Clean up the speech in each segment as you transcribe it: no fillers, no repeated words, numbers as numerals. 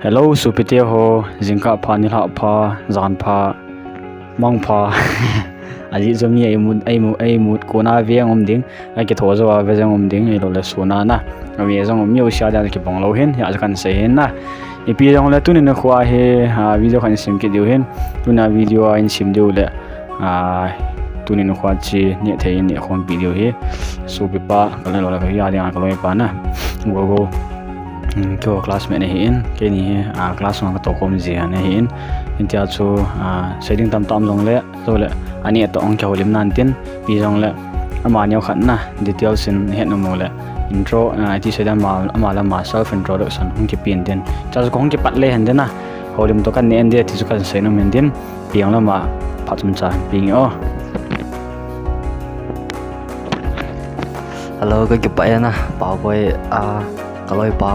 Hello supitia ho jingka pha nilha pha zan pha mong pha aji zomi ai mut kona ve ngom ding ai ke thozo wa ve ngom ding i lo le suna na ami zong mi o sha da ke bong lo hen ya kan se hen na e pi jong le tunin khwa he video kan sim ke diu hen tuna video in sim diu le tunin khwa chi ni the ni khon video he supi pa kan lo la ya dia ka lo pa na go ko classmate ne hin ke ni class ma to kom je ne hin intia chu setting tam jong le to le ani to ong ka holim nan tin pi jong le ama nyaw khan na details in het no mo le intro ti sedan ma la ma self introduction hong ki pin den cha ko hong ki pat le hen den na holim to kan ne en de ti chu kan se no men din pi ang la ma phatum cha pi o hello cái pa ya na pa boy kaloi pa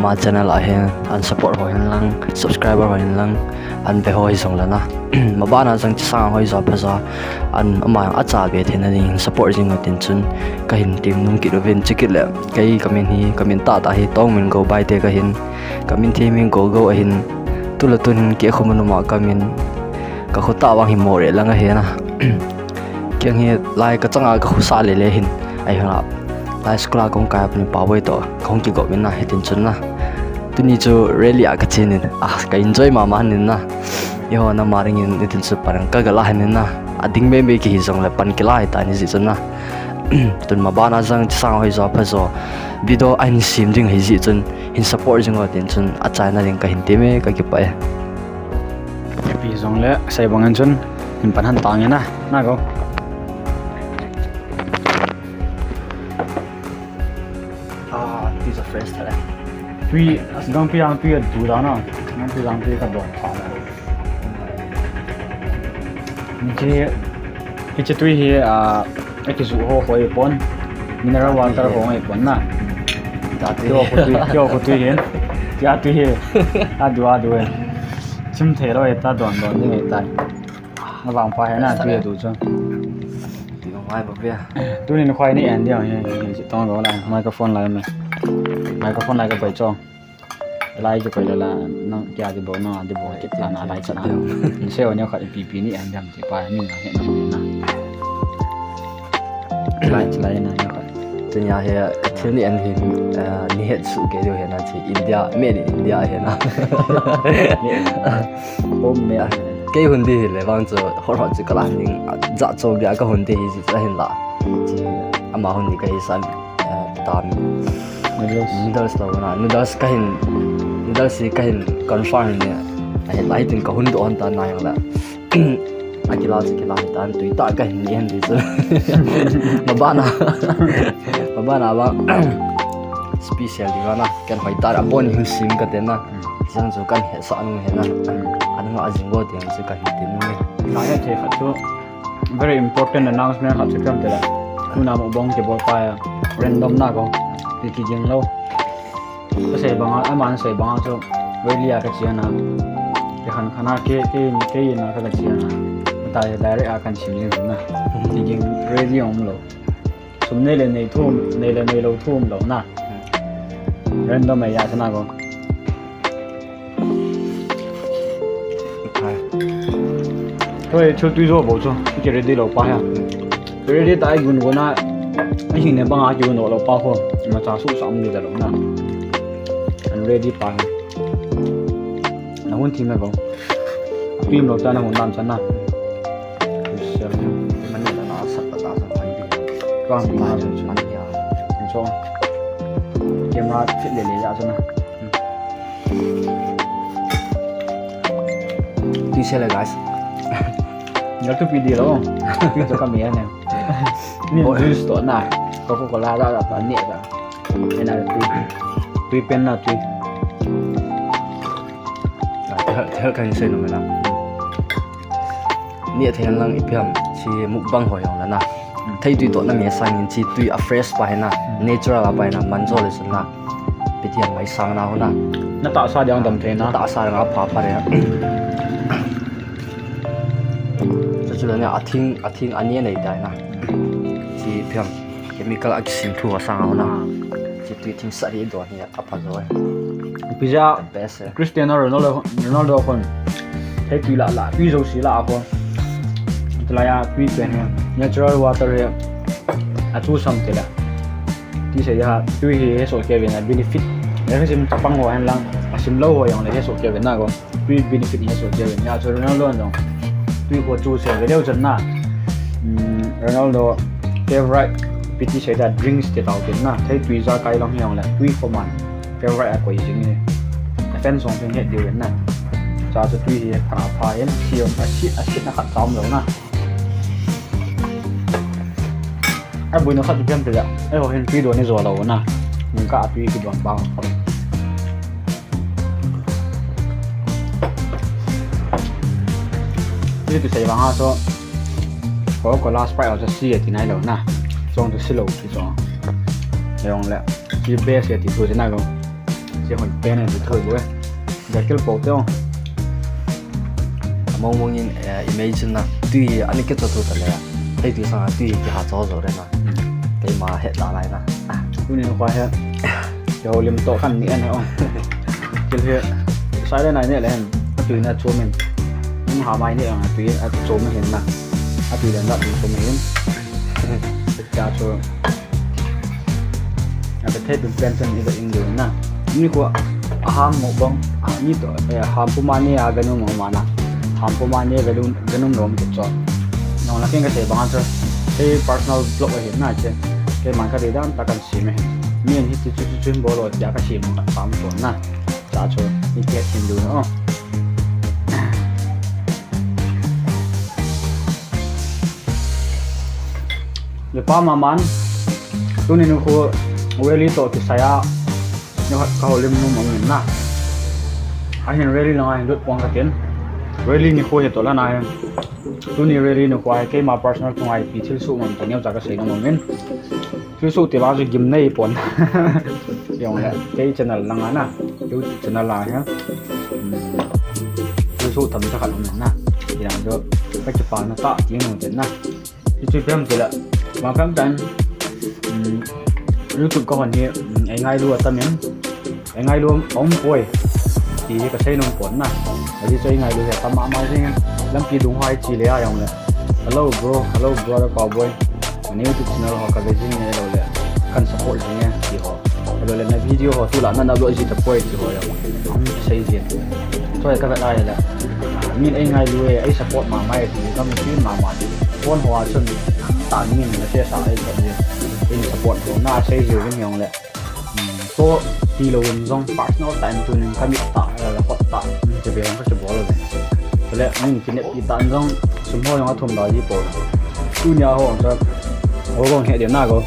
ma channel a hen an support ho hen lang subscriber ho hen lang an be hoi song la na ma ba na jang sang hoi za phaza an ama acha be then ani support jing tin chun ka hin tim num ki rovin chikit le kai comment ta hi tong min go bai te ka hin comment thi min go a hin tulatun ki khomanu ma comment ka khota wang hi more lang a he na kyang hi lai ka changa ka khusa le le hin ai ha lai skula kong ka apni pawai to kong ki go min na hitin chun na tuni chu really a ka chin ka enjoy ma man nin na yo na maring in nitin su parang ka gala hin na ading me ki hizong le pan ki lai ta ni ji chun na tun ma bana jang sang hoi za pha zo video an sim ding hi ji chun in support jing tin chun a chai na ring ka hin te me ka ki pa pi jong le sai bangan chun in pan han tang na go these are friends tala tui asgang pi ang pi du da na ngam pi ang pi ka do pha na ni che tui hi ki zu ho hoi pon mineral water ho ngai pon na ta ko tui hen ya tui he a du chim the ro ta don ni ngai tai na wang pha he na tui du cho ti mai ba bia tu ni khwai ni en dia he tong go la microphone la me microphone la ka bai chong lai cho kai la no kya di bo no di bo ke ta na lai cha na ni se o ne kha pp ni en dam ti pa mi na he na lai na ya kha tin ya he thil ni an hin ni het su ke do he na chi india made in india he na bom me ke hundi le wang cho hor hor chi kala ning za cho bia ka hundi hi chi hin la chi ama hundi ka hi san tam noodles lo na noodles ka hin confirm ne ai lai tin ka hundu on ta na yang la akila tan tu ta ka hin ni hen di so mabana ba special di na kan hoi tar abon hi sim ka te na jang zo kan he sa anu he na anu ma ajingo te su ka hin tin ni na ya the kha very important announcement ha chakam te la kuna mo bong ke bol pa random na ko ki jing lo se bang a man se bang so really a ka chiana ke khan khana ke na ka chiana ta direct a kan chim ni na ki jing ready om lo sum ne le nei lo thum lo na random ya chana ko thôi chưa tuy rồi bố cho cái ready lo pa ya ready tai gun gona ai hình ne bang a ju no lo pa ho ma cha su sam ni da lo na and ready pa na hun thi me bo pim lo ta na hun nam chan na man ne na sat ta sa pai bi ka ma man ya cho camera fit le ya cho na ti se le guys nhớ cái video đó cái cho camera này mình juice đó này Coca-Cola ra là bán nhẹ cả cái này tùy pen là tùy theo cái sen nó là nhẹ thì lang ipiam chi mukbang hoy la na thấy tùy tổ na mẹ sang chi tùy a fresh pa na natural la pa na manjo le sun na pitiam mai sang na ho na nó tạo sao để tầm thế nó tạo sao nga pa re cho nên a thing ania nei dai na chi piam chemical action thu sang ho na chi tùy thing sa ri do ni a pa rồi pizza best Cristiano Ronaldo kon thấy tùy lạ tùy dầu xí lạ không thì là tùy chuyện natural water chú sắm thì là thì sẽ là tùy cái số kia về là benefit nếu cái sim chắp băng hoa lang sim lâu hoa yang là cái số kia về nào có tùy benefit cái số kia về nhà cho Ronaldo rồi tùy của chú sẽ về đâu chân na Ronaldo favorite PT sẽ là drinks thì tao tiền na thấy tùy ra cái long yang là tùy của mình favorite quậy chính này fan song phim hết điều này cho tùy thì phá em siêu axit nó khát tóm rồi na ai buổi nó khát chụp phim rồi ai hồi hiện tùy đồ này rồi đâu na mình cả tùy cái đoạn bao thì tụi sẽ bằng số có last price ở cho xí thì này rồi na trong cái xí lầu thì cho rồi lại cái base thì thôi thế nào không chỉ hồi bên này thì thôi bữa giờ cái bộ tiêu mong nhìn imagine na tùy anh cái chỗ thôi là thấy tùy sang tùy cái hạt gió rồi đấy na cái mà hết là này na tụi này khoai hết rồi liềm tổ khăn nhẹ này không cái việc sai đây này nhẹ lên tùy là chỗ mình nhưng mà mai này tùy chỗ mình hiện là tùy là đặt chỗ mình tất cả chỗ cái thế đừng quen chân như vậy người na như của ham một bông như tổ ham pumani ganum mà na ham pumani ganum rom cái chỗ nó là cái thể bằng cho cái personal blog ở hiện nay chứ cái mà cái đấy đang ta cần xí mày miền thì chuyên bố rồi giá cái xí mà phạm chuẩn na giá cho đi tiết tiền đủ nữa giờ pa mà man tôi nên nó khu really to thì saya nó kalau lim nó mong na anh really nó anh đốt quăng cái tiền really ni khu hiện tổ là này tôi ni really nó quay cái mà personal của ai bị thiếu số mà tôi nhớ ra cái gì nó mong thiếu số thì bao giờ kiếm này bọn giống là cái channel lăng á na cái channel là nhá thiếu số thầm chắc hẳn mình na thì làm cho các chụp ảnh nó tạo tiếng nó tiền na thì chụp phim thì là mà phim tranh YouTube có hoàn hiện anh ngay luôn tâm nhắn anh ngay luôn ống quay thì cái xe nông quấn này đi chơi ngày được tâm mã máu thế lắm kỳ đúng hai chỉ lấy ai không này hello brother cowboy nếu YouTube channel họ có cái gì này rồi là cần support gì nha thì họ rồi là video họ thu lại nó đâu gì tập quay thì họ không xây gì thôi các bạn đây là nhìn anh ngay luôn ấy support mà mai thì có một cái mà con hòa xuân tạo nhìn là xe xả ấy còn gì in support của na xây dựng cái nhiều lệ số thì lâu trong personal time tuần kami tạo là hot tạo thì về nó sẽ bỏ rồi lệ mình cái này bị tạo trong sum hoa nó thùng đỏ gì bỏ tu nhà họ cho họ còn hệ điểm nào cơ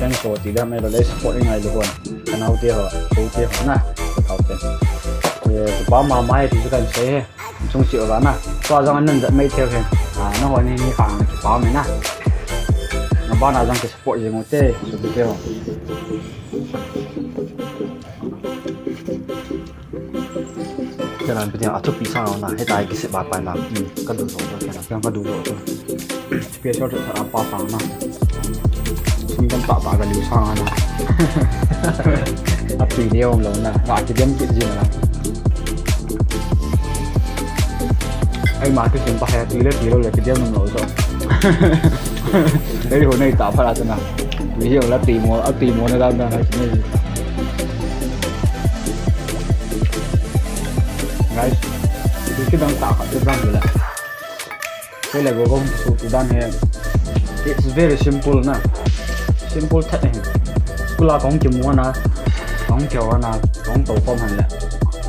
đang số thì đam mê là lấy support ngay luôn cái nào tiêu họ số tiêu họ na tạo tiền thì bao mà mai thì chỉ cần xây trong triệu ván à cho rằng anh dẫn mấy theo kìa nó hỏi nên khoảng bao mấy na nó bao nào rằng cái support gì một tê số tiêu cho nên bây giờ ở chỗ bị sao na hết đại cái sự bạc bài nào có đủ rồi cái nào có đủ rồi bây giờ cho thật bao phẳng na mình cần tạo cái liều sang na tùy theo ông lớn na và cái điểm chuyện gì mà anh mà cái chuyện bài tùy đâu là cái điểm nó nổi rồi đấy hồi nay tạo ra thế nào ví dụ là tìm mua nó ra là cái gì guys cái đang tạo cái răng rồi là đây là gồm số tự đan này it's very simple na simple thật này là con chim mua na con kiểu na con tàu phong hành là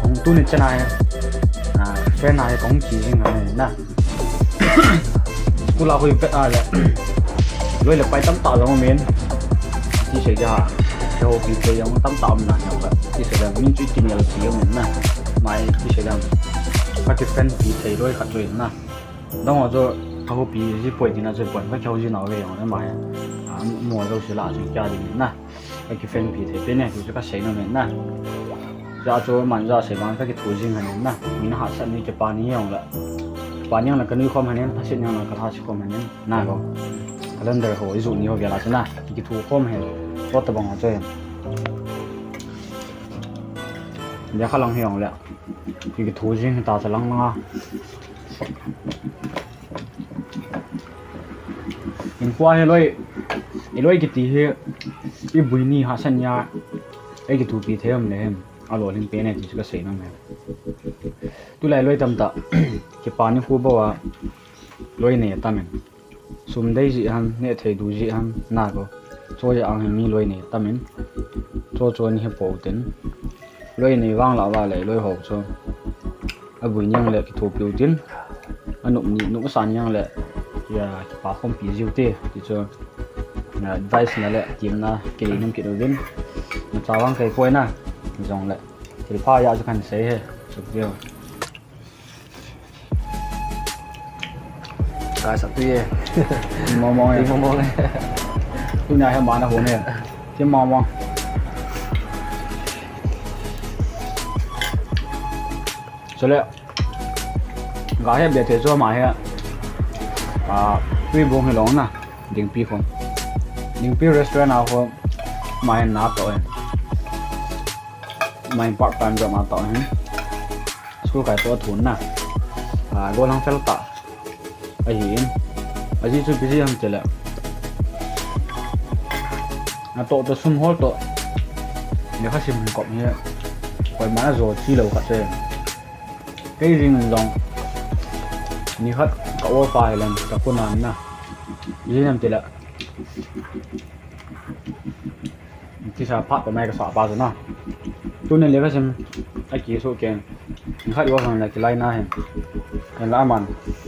con tu này trên này cái này con chỉ như này na là hồi vết là rồi là phải tắm tạo ra một miếng thì sẽ ra cho vì cái giống tắm tạo mình làm vậy thì sẽ là mình chỉ tìm hiểu gì mình nè mai thì sẽ làm các cái fan bị thấy rồi khát rồi nè đó là do họ bị gì quậy thì nó sẽ quậy các cháu gì nói về nó mai mùa đâu sẽ là chuyện gia đình nè các cái fan bị thấy bên này thì các sẽ nó mình nè ra cho mình ra sẽ bằng các cái thủ dinh này nè mình hạ sẵn đi cái pani nhiều là pani là cái nuôi com này nó sẽ nhau là cái thasi com này nè có calendar hồi dụ nhiều việc là thế nào cái thủ com này có tập bằng chơi เดี๋ยวข้าลองให้ลองแล้วอีกทูจริงตาจะลังนะอินควายเลยกิตีเฮอีบุยนี่หาสัญญาไอ้กิทูปีเทมเลยอารมณ์ลินเป็นเนี่ยที่ก็เสียน้ำมันตุลาเลยตำตาที่ปานี่คูบอกว่าเลยเนี่ยตามันสุมได้จีฮันเนี่ยเทดูจีฮันน่าก็โจจะอ่างมีเลยเนี่ยตามันโจนี่ให้ปวดเต็นเลยนี่ว่างละว่าเลยเลยหกโจบุยยังเลยกิทูปีอุดินอันนุ่มสันยังเลยอย่าปาคมปีจิวเต้ที่โจadvice นั่นแหละทีมนะกินน้ำกินอุดินมันจะว่างใครคุยนะจงเลยที่พ่อยากจะกันเสียสุดเดียวกายสักทีมองเลยทุกอย่างให้มานะผมเนี่ยที่มองสุดแล้วกายให้เบียดเทชัวมาให้พี่บุ้งให้ร้องนะดิ่งพี่คนดิ่งพี่ร้านเอาคนมาให้นับต่อmain part time job mà tao hen school cái tôi thốn nè go lang fel ta ai hin aji chu busy ham chela to sum hol to ne kha sim ko mi koi ma zo chi lo kha che cái ring long ni khat ka o file lan ka punan na yi ham chelaที่ชาพัดไปไม่ก็สอบปลาสินะตัวนี้เลี้ยงก็ชิมไอ้กี่สู้เก่งข้าดีว่าคนอะไรกี่ไล่หน้าเห็นละมัน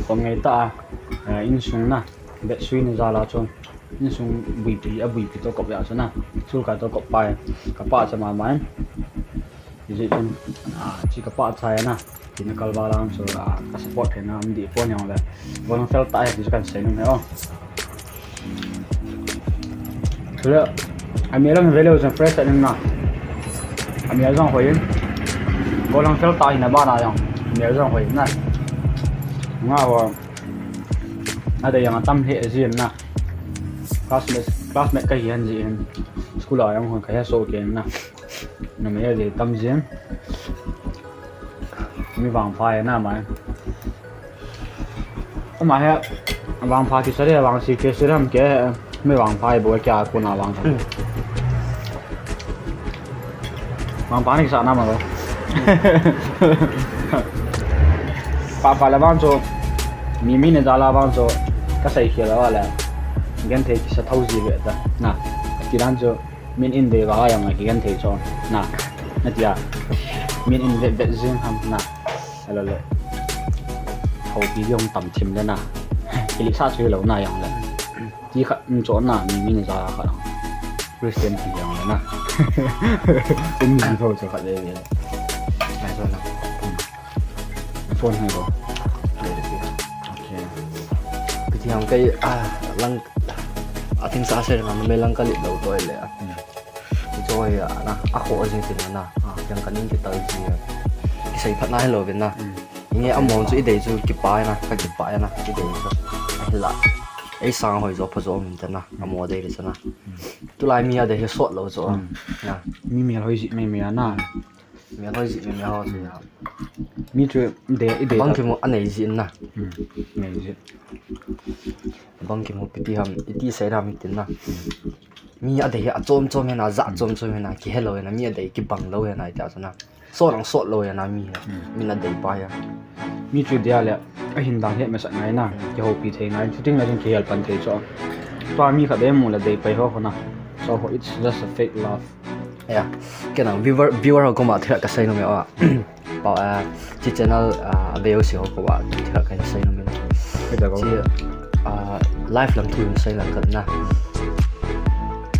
ตรงไงตาอินซุงนะเบ็ดซุยนี่จะลาชนอินซุงบุยปีตัวกบยาชนะสู้กับตัวกบไปกับป้าจะมาไหมที่จริงที่กับป้าใช่นะที่นักบอลลังสู้กับสปอร์ตเห็นนะมันดีพวกอย่างเลยบอลเฟลตายที่จะกันเสียนึงเหรอสุดแล้วAmi lang velo sa fresh at na. Ami lang hoyin. Ko lang fel tai na ba na yang. Ami lang hoyin na. Nga wa. Ada yang tam he zin na. Classmate ka hian zin. School ayang hon kaya so ken na. Na me de tam zin. Mi wang phai na mai. Mà he wang phai ki sare wang si ke siram ke me wang phai bo kya ko na wang mang panik sana mà rồi phải là bao nhiêu mình này ra là bao nhiêu cái sấy kia là là gen thấy sẽ thâu gì vậy ta nè cái đàn cho mình in để vào yang cái gen thấy cho nè nè tia mình in để riêng ham nè là thâu video tầm chim đấy nè cái lịch sát chơi lâu này yang là chỉ khát chỗ nè mình này ra khát Christian thì yang là nè cũng nhìn thôi cho phải đây này rồi nè phone hay không đây được chưa ok cái thì hàng cái lăng tiếng xa xe là mấy lăng cái lịch đầu tôi lại cái tôi nè khổ gì thì nè chẳng cần những cái tới gì cái xây phát này rồi nè nghe âm mồm chú ý để chú kịp bài nè cái kịp bài nè cái để cho là ấy sang hồi rồi phải rồi mình tên nè âm mồm đây là sao nè tôi lại mía để sốt lâu rồi nè mía hơi gì mía na mía hơi gì mía hơi gì mía chưa để băng cái một anh này gì nè mía gì băng cái một cái ham cái xây ra mình tên nè mía để chôm cái nào dạ chôm cái nào cái hello nè mía để cái bằng lâu cái này chả sao nè sốt lâu cái nào mía là để bài mía chưa để lại cái hình dáng hiện mà sẵn này nè cái hộp bị thế này chú tính là trên kia phần thế cho toa mía phải đem một là để bài ho na so it's just a fake love yeah cái nào viewer họ có mà thiệt cái xây nó mẹ bảo chỉ channel video xíu của bạn thiệt cái xây nó mẹ chỉ live làm thui xây là cần na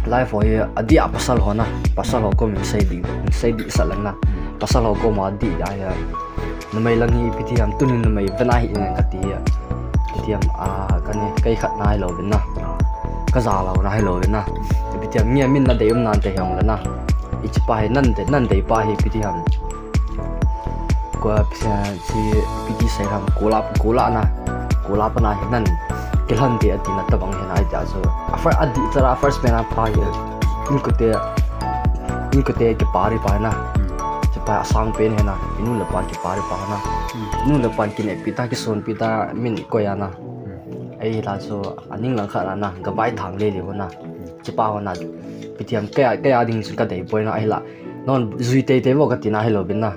live hồi đi pasal ho na pasal ho có mình xây đi sẵn lần na pasal ho có mà đi ai nó mày lần hi piti am tunin nó mày vẫn ai hiện cái tí piti am cái này cây khát nai lầu bên na cái già lầu nai lầu bên na piti am mía min na để nan để hong là na ít bài nan để bài piti am qua piti xây ham cố lạ na nan cái lần thì anh na tập bằng hiện nay giờ rồi first man up bài in có thể cái bài na pa sang pen he na inu le pan ki pa ri pa na inu le pan ki ne pita ki son pita min ko ya na ai la so aning lang kha na ga bai thang le le na chi pa na pitiam ke ding ka dei poi na ai la non zui te mo ka tina hello bin na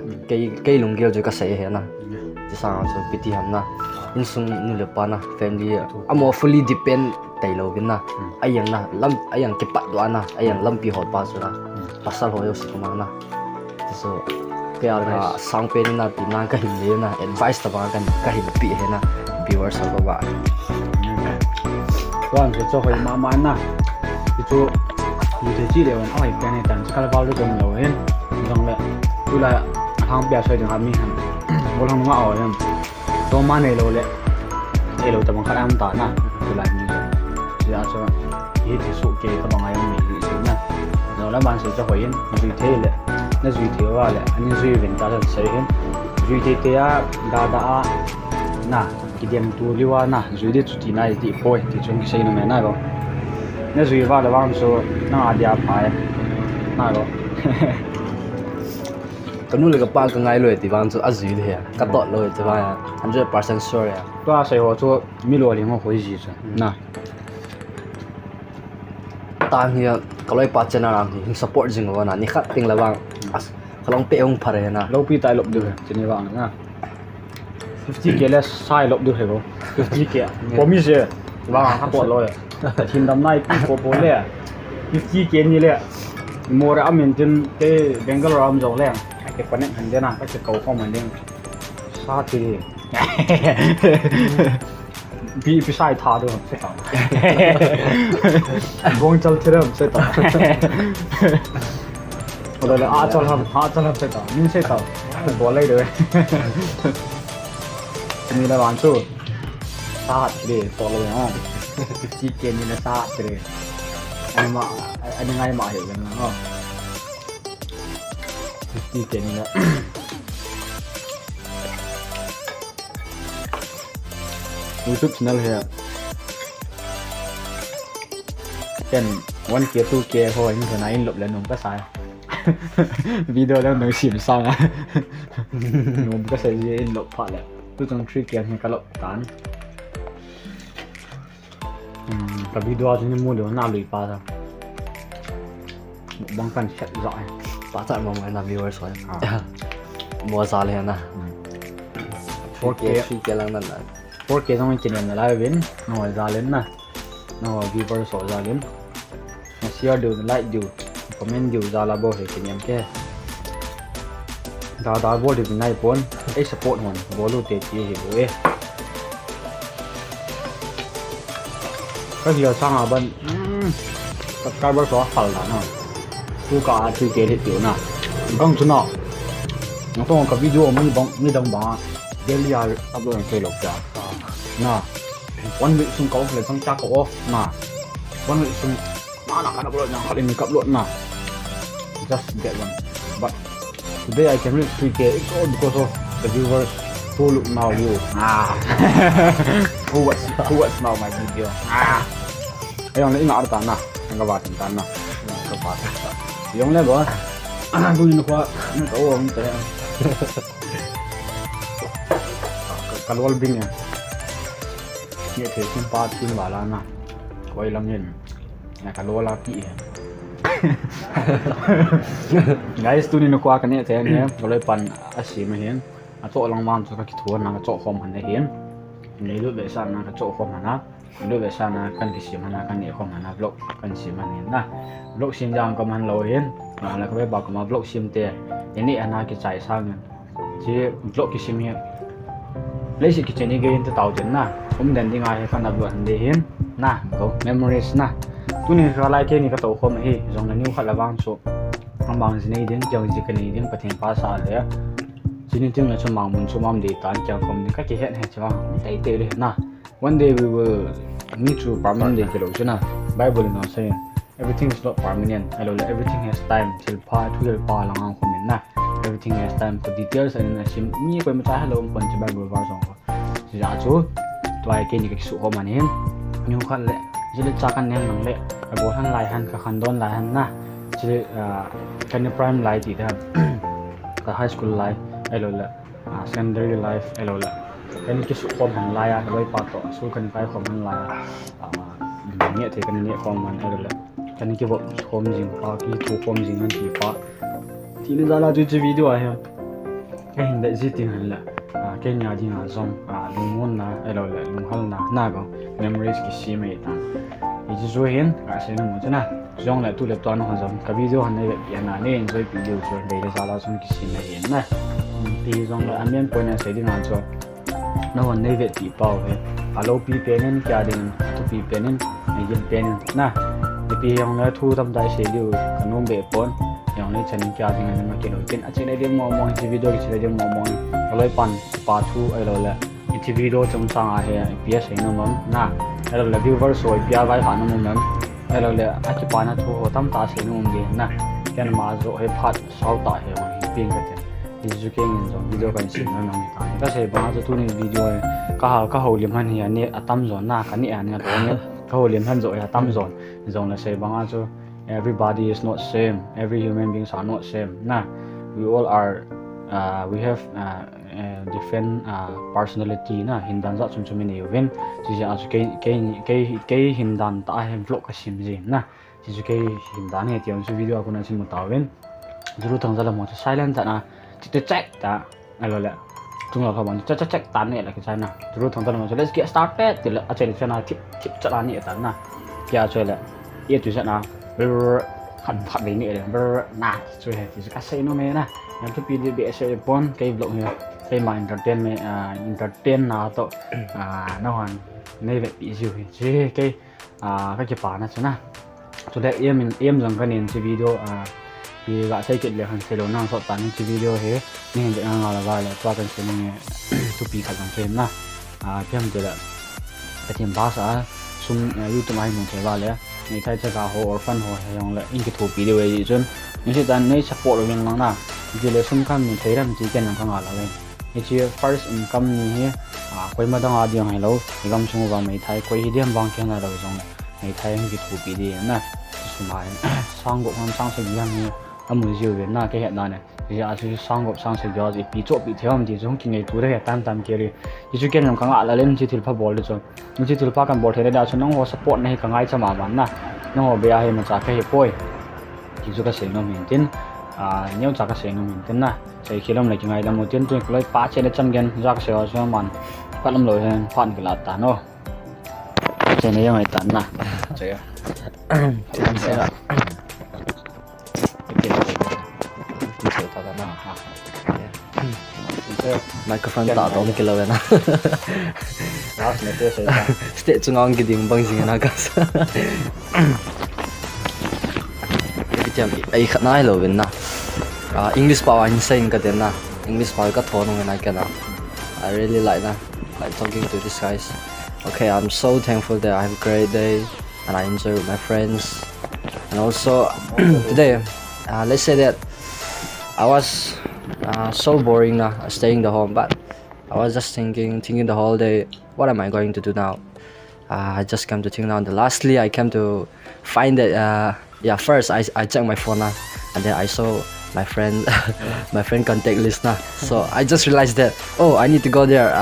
ke lung gel jo ka sai he na chi sang so pitiam na in sung nu le pa na family amo fully depend tai lo bin na ayang na lam ayang ke pat do na ayang lam pi hot pa so na pasal ho yo si ko na so kaya nga sang pen na pinang ka hindi na advice ta ba kan ka hindi he na viewers sa ba tuan so hoi ma ma na itu như chỉ để ai cái này tận cái bao được còn nhiều hơn rằng là tôi là hàng bè xoay đường hàm mi hàm một hàng ngõ rồi to mà này lâu tầm khoảng năm tạ na tôi lại như vậy thì anh sẽ hết thì số kê các bạn ai mình bị xuống na rồi là bạn sẽ cho hỏi duy thế lệ nó duy thế vào lệ anh duy về ta sẽ xây hơn duy thế à đã na cái điểm tu liwa na duy thế chút này thì thôi thì chúng cái xây nó mẹ này không nó duy vào là bạn số nó đi áp phải na không cái nu le ka pa ka ngai loi ti bang chu azui le ka to loi te ba 100% sure ya tôi sẽ họ cho mi lô liền họ hồi gì chứ na ta hi ka loi pa chana ram hi support jing wa na ni khat ting la bang as kalong pe ong phare na lâu pi tai lộc được chỉ như vậy na 50k less sai lộc được hay không 50kผมมีเสียว่าเขาปวดเลยทีมดำไนพี่โปเลย 50k นี่เลยมัวแต่อเมนจนเต้เบงกอลรามจงเลยไอ้คนนี้หันเดียนะก็จะเกาเข้ามาเด้งซาทีพี่ใส่ท่าด้วยใช่ต่อวงจัลเทอร์ใช่ต่อเลยจัลครับใช่ต่อนี่ใช่ต่อบอลเลยด้วยมีระหว่างสู้ซาทีต่อเลยอ่ะ50k นี่นะซาทีอันนี้ไงมาเห็นกันนะ50k นี่แหละYouTube channel here เป็น 1k 2k พอเห็นขนาดนี้หลบแล้วหนุ่มก็สายวิดีโอแล้วหนุ่มสิบสองอ่ะหนุ่มก็ใส่ยีนหลบพอแล้วตู้ตรง 3k เห็นก็หลบกันแต่วิดีโอที่นี่มูเดี๋ยวน่าลุยป้าจ้ะบางคนเช็ดจ่อย pa ta mo mai na viewers wa mo za le na 4k 3k lang na na 4k ต้องเป็นจีนนะไลฟ์วินหน่วยซาเลนนะหน่วยวิวเวอร์สซาเลนมาเชียร์ดูไลค์ดูคอมเมนต์ดูซาลาโบเห็นยังแค่ดาบอลดูเป็นไงปนไอ้สปอร์ตมันบอลลูเตะจีเห็นเว้ยก็เดี๋ยวสร้างอ่ะบันกับการบอลสอฝัลล์นะผู้กล้าที่เกลิดอยู่นะบังจุน่ะน้องต้องกับวิดีโอไม่ต้องบ้าเดี๋ยวอยากอัพโหลดให้ลบจ้ะนะวันวิสุงเขาเลยต้องจักเขานะวันวิสุงมาหนักกันอัพโหลดนะเขาเลยมีกับโหลดนะ just get one but today I can reach 3k it's all because of the viewers who look now you who watch now my video ไอ้ยังเล่นหนาตันนะยังกบฏตันนะกบฏยังเล่นบ่ดูนี่นะว่านี่ตัวมันเตะกันวอลบิงเนี่ยเนี่ยเทคิมปาทิมบาลานะไว้ลำเย็นนะกันวอลาปีguys ตัวนี้นะว่ากันเนี่ยเทเนี่ยก็เลยปั่นอาชีพมาเห็นอาโจลังมันจะคิดทัวร์นะก็โจคอมหันได้เห็นนี่รูปแบบสั่นนะก็โจคอมหันนะรูปแบบสั่นนะกันกิสิมันนะกันเนี่ยคอมหันนะบล็อกกันสิมันเห็นนะบล็อกซิมยางก็มันเราเห็นแล้วก็ไปบอกมาบล็อกซิมเตะอย่างนี้อันนั้นกิจใจสร้างที่บล็อกกิสิมเนี่ยเลยสิกิจนี้ก็เห็นจะต่อจนนะผมเดินที่ไงให้ฟันดับด่วนได้เห็นนะก็ memories นะตัวนี้ก็ไล่แค่นี้ก็โตคอมให้ตรงนี้ขัดระวังสุดบางสิ่งนี้ดิ้งจังสิ่งนี้ดิ้งประเทศภาษาเลยสิ่งนี้จึงเราชมมุนชมดีตานจังคอมนี่ก็จะเห็นให้ใช่ไหมได้เตะเลยนะ one day we will meet to permanent เจริญใช่ไหม Bible is not saying everything is not permanent ไอ้เราเลย everything has time till part ทุกอย่างpart หลังคอมเมนต์นะ everything has time for details อันนั้นชิมมีคนมาใช้ให้เราคนจะ Bible verse ของเขาสิจ้าจูตัวไอ้เก่งนี่ก็สุขมันเห็นนิ้วขันเลยจะได้จากกันแน่นอนเลยไอ้บัวท่านลายหันกับขันโดนลายหันนะจะได้กันในพรามลายตีนะครับ cái high school life ai lo la secondary life ai lo la cái này cái sự form hành lai cái lối part to school cái cái form hành lai nghĩa thì cái này form hành ai lo la cái này cái bộ form gì cái thu form gì hơn thì part thì nên ra là cái video à ha cái hình đại gì tiếng hành la cái nhà gì là xong lùng môn na ai lo la lùng hal na na go memories cái gì mấy ta thì chỉ rồi hiện sẽ nó một chút na giống lại tu luyện toàn hoàn giống cái video hành này vậy là nên enjoy video cho để ra là xong cái gì này hiện này thì giống lại anh em point này sẽ đi làm cho nó hoàn này vậy thì bao hết alo pi penin kia đình tu pi penin này dân penin na thì pi giống lại thu tâm đại sẽ điều cái nôm bể pon giống lại chân kia đình này mà cái đầu tiên trên này điểm mò cái video cái này điểm mò cái loại pan pa thu ai rồi là cái video trong sang à hệ pi sẽ nó mắm na ai rồi là viewer rồi pi vai phản nó mắm ai rồi là anh chỉ pan thu hồ tâm ta sẽ nó mắm na cái mà rồi hệ phát sau ta hệ pin cái thì cái video kan sin na nang ta ka se ba cho tu ni video ka ho lim han hi ne atam zon na ka ni an ne to ne ka ho lim han zo ya tam zon la se ba cho everybody is not same, every human beings are not same na we all are we have different personality na hindan za chum chum ni ven ji ja su ke hindan ta hem vlog ka sim ji na ji ke hindan he tiam su video ko na sim ta ven juru thang za la mo silent ta na to check ta alo la tung lo khaban check tan ne la ke chana duru thong tan ma let's get started til a chen chana tip chala ni ta na kya chela ye tu chana khan phat ni ni na chui he ti ka sei no me na yam tu pi be se pon kai vlog he kai ma entertain na to na han nei ve pi ju he je kai ka ke pa na chana to le em jang kan in video thì gã xây kiện liền hàng xe lô năng sọt tán trên video thế nên để ngang là vai là qua cần xe nên chụp bị khẩn thêm na thêm từ là cái tiền ba xã sum YouTube ai muốn thấy vào đấy này thay cho gã hồ orphan hồ hay ông lại in cái thủ video ấy chứ nhưng khi ta này support được mình na thì là sum cam mình thấy rằng chỉ cần làm ngang là vậy thì chỉ first income này quay mà đang đi hàng lâu thì gam sum vào mấy thay quay điểm vàng kia là đầu giống mấy thay cái thủ video na sum mai sang gộp ham sang sinh yang như amul jiu về na cái hiện đại này thì giờ chỉ sang gộp sang sinh giờ thì bị chốt bị thiếu không thì giống kinh nghiệm tuổi đấy tam kia đi thì chú kiến làm càng ngại là lên chỉ thil pha ball được rồi nhưng chỉ thil pha can ball thế này cho nó ho support này càng ngại cho mà bắn na nó ho bây giờ mình trả cái hiệp bôi thì chú cái sẽ nó mình tin nếu trả cái sẽ nó mình tin na sẽ khi làm này cái ngày đầu một tiên tôi lấy phá trên chân gen ra cái sẽ cho mình phát lâm lối phản cái là tàn nó trên này mày tàn na chơi Chính xác ạ. Microphone tạo động cái lâu na. State chung ang giding bang sing na gas. Cái chăm ai khát nai lâu na. English power insane cái tên na. English power cái thôn người này cái na. I really like talking to these guys. Okay, I'm so thankful that I have a great day and I enjoy with my friends. And also today, let's say that I was so boring now, staying the home. But I was just thinking the whole day, what am I going to do now? I just came to think now. And lastly, I came to find that. First I checked my phone now, and then I saw my friend contact list now. So I just realized that I need to go there.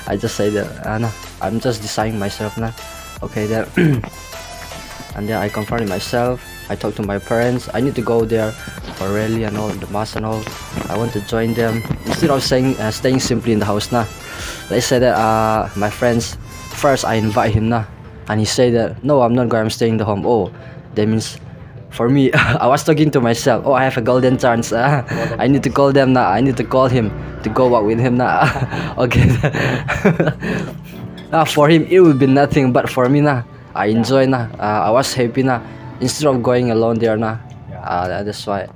I just say that no, I'm just deciding myself now. Okay then. And then I confronted myself. I talked to my parents. I need to go there for rally and all, the mass and all. I want to join them instead of staying simply in the house now. Let's say that my friends first I invite him now, and he said that no, I'm not going. I'm staying in the home. Oh, that means for me, I was talking to myself. Oh, I have a golden chance. I need to call them now. I need to call him to go walk with him now. Okay. For him it would be nothing, but for me now, I enjoy now. I was happy now. Instead of going alone there now, that's why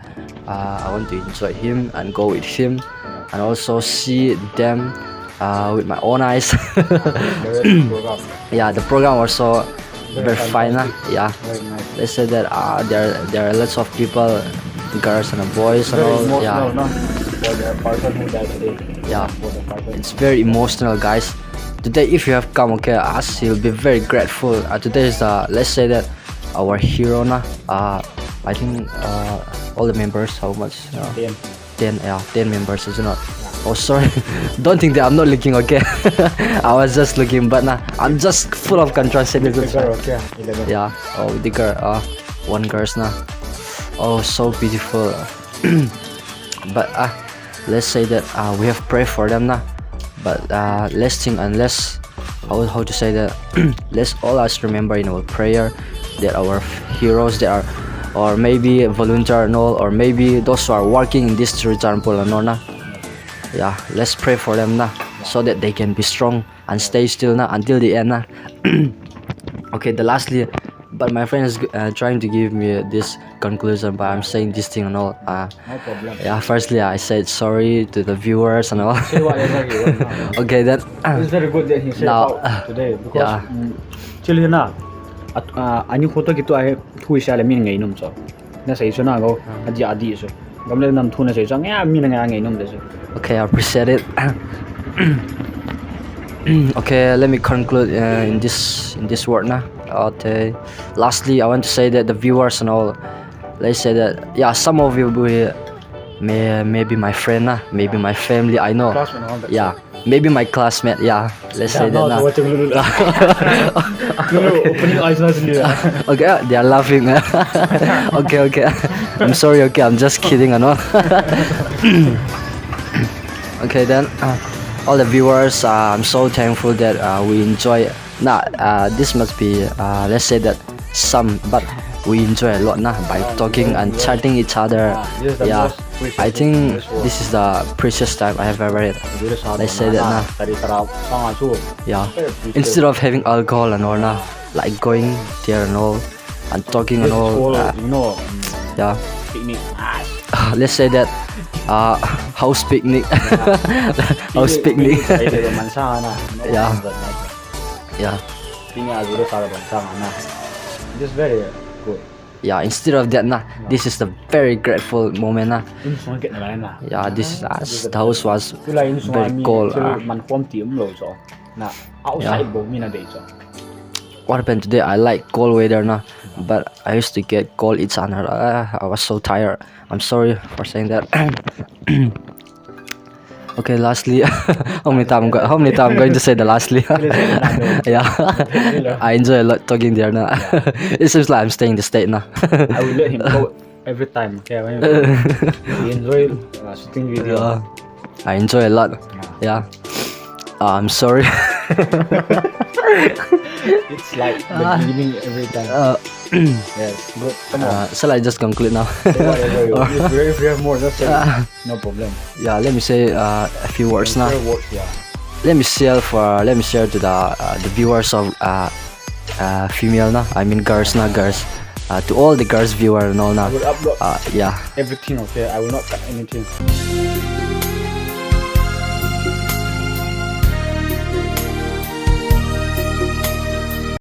I want to enjoy him and go with him, and also see them with my own eyes. Yeah, the program also very fine. Yeah, they said that there are lots of people, girls and boys and all. Yeah, it's very emotional, guys. Today, if you have come, okay, us, you'll be very grateful. Today is let's say that our hero now. I think all the members, how much? 10 members, is it not? Oh, sorry. Don't think that I'm not looking, okay? I was just looking, but nah, I'm just full of contrasting. okay. Yeah. Oh, the girl. One girl's now. Oh, so beautiful. But let's say that we have prayed for them now. But let's think and let's how to say that. Let's all us remember in our prayer that our heroes that are, or maybe volunteer and all, or maybe those who are working in this church and na. Yeah, let's pray for them now, so that they can be strong and stay still now until the end now. Okay, the lastly, but my friend is trying to give me this conclusion, but I'm saying this thing and all. No problem. Yeah, firstly, I said sorry to the viewers and all. Say whatever you want now. Okay, then. It's very good that he said Now, about today because yeah. Chili na ani photo gitu ai thui sha le min ngai num so na sei so na go adi adi so gamle nam thu na sei so nga min nga ngai num de so. Okay, I appreciate it. Okay, let me conclude in this word now. Okay, lastly, I want to say that the viewers and all, let's say that yeah, some of you may be my friend now, maybe my family. I know. Classmate and all that. Yeah, maybe my classmate. Yeah, let's say that now. Opening eyes nicely. Okay, they are laughing. Okay. I'm sorry. Okay, I'm just kidding and all. Okay, then all the viewers, I'm so thankful that we enjoy. This must be let's say that some, but we enjoy a lot now by talking and chatting each other. Yeah, I think this is the precious time I have ever had. Let's say that now. Yeah, instead of having alcohol and all now, like going there and all and talking and all. Yeah. Picnic. Let's say that house picnic. House picnic. Yeah. Yeah. Just very good. Yeah, instead of that this is the very grateful moment Yeah, the house was very cold. What happened today? I like cold weather but I used to get cold each other. I was so tired. I'm sorry for saying that. Okay, lastly, how many times I'm going to say the lastly? Yeah, I enjoy a lot talking there now. It seems like I'm staying in the state now. I will let him go every time. Okay, when he enjoy shooting video. Yeah, I enjoy a lot. Yeah, I'm sorry. It's like the beginning every time. Yes, good. Come on. Shall I just conclude now? If you have more, just say no problem. Yeah, let me say a few words now. Yeah. Let me share to the viewers of female now. I mean girls now, girls. To all the girls viewer and all now. I will upload yeah. everything. Okay, I will not cut anything.